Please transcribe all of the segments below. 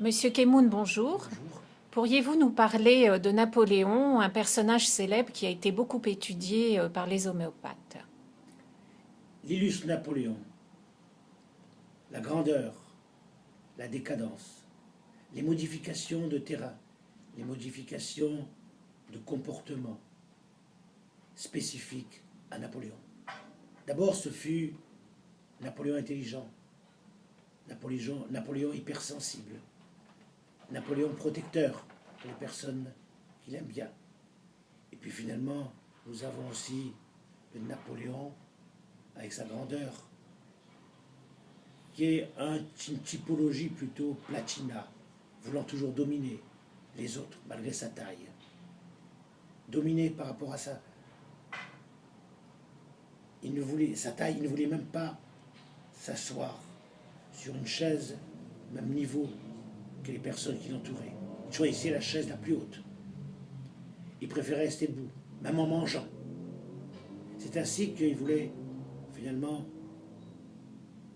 Monsieur Kemoun, bonjour. Bonjour. Pourriez-vous nous parler de Napoléon, un personnage célèbre qui a été beaucoup étudié par les homéopathes? L'illustre Napoléon, la grandeur, la décadence, les modifications de terrain, les modifications de comportement spécifiques à Napoléon. D'abord, ce fut Napoléon intelligent, Napoléon hypersensible, Napoléon protecteur pour les personnes qu'il aime bien. Et puis finalement, nous avons aussi le Napoléon avec sa grandeur, qui est une typologie plutôt platina, voulant toujours dominer les autres malgré sa taille. Dominer par rapport à sa taille, il ne voulait même pas s'asseoir sur une chaise même niveau que les personnes qui l'entouraient. Il choisissait la chaise la plus haute. Il préférait rester debout, même en mangeant. C'est ainsi qu'il voulait finalement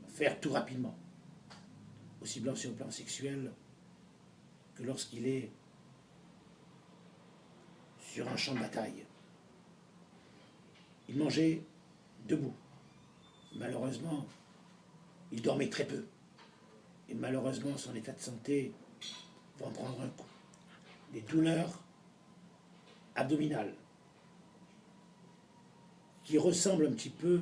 faire tout rapidement, aussi bien sur le plan sexuel que lorsqu'il est sur un champ de bataille. Il mangeait debout. Malheureusement, il dormait très peu. Et malheureusement, son état de santé va en prendre un coup. Des douleurs abdominales qui ressemblent un petit peu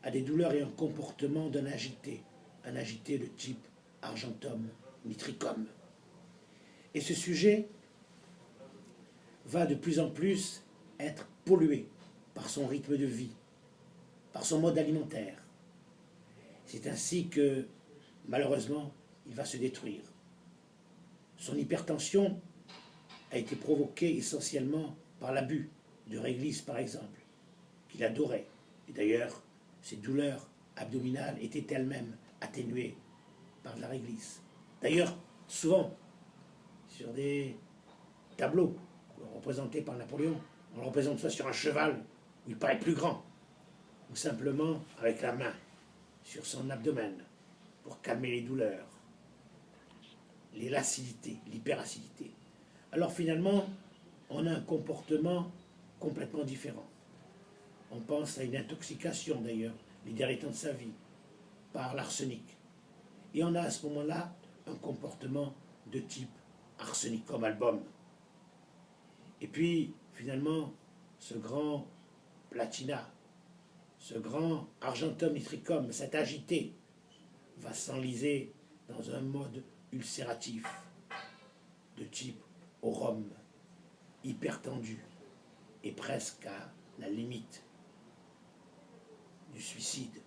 à des douleurs et un comportement d'un un agité de type argentum nitricum. Et ce sujet va de plus en plus être pollué par son rythme de vie, par son mode alimentaire. C'est ainsi que, malheureusement, il va se détruire. Son hypertension a été provoquée essentiellement par l'abus de réglisse, par exemple, qu'il adorait. Et d'ailleurs, ses douleurs abdominales étaient elles-mêmes atténuées par de la réglisse. D'ailleurs, souvent, sur des tableaux représentés par Napoléon, on le représente soit sur un cheval où il paraît plus grand, ou simplement avec la main sur son abdomen pour calmer les douleurs, les l'acidité, l'hyperacidité. Alors finalement, on a un comportement complètement différent. On pense à une intoxication d'ailleurs, les derniers temps de sa vie, par l'arsenic. Et on a à ce moment-là un comportement de type arsenicum album. Et puis finalement, ce grand platina, ce grand argentum nitricum, cet agité, va s'enliser dans un mode ulcératif de type au rhum, hypertendu et presque à la limite du suicide.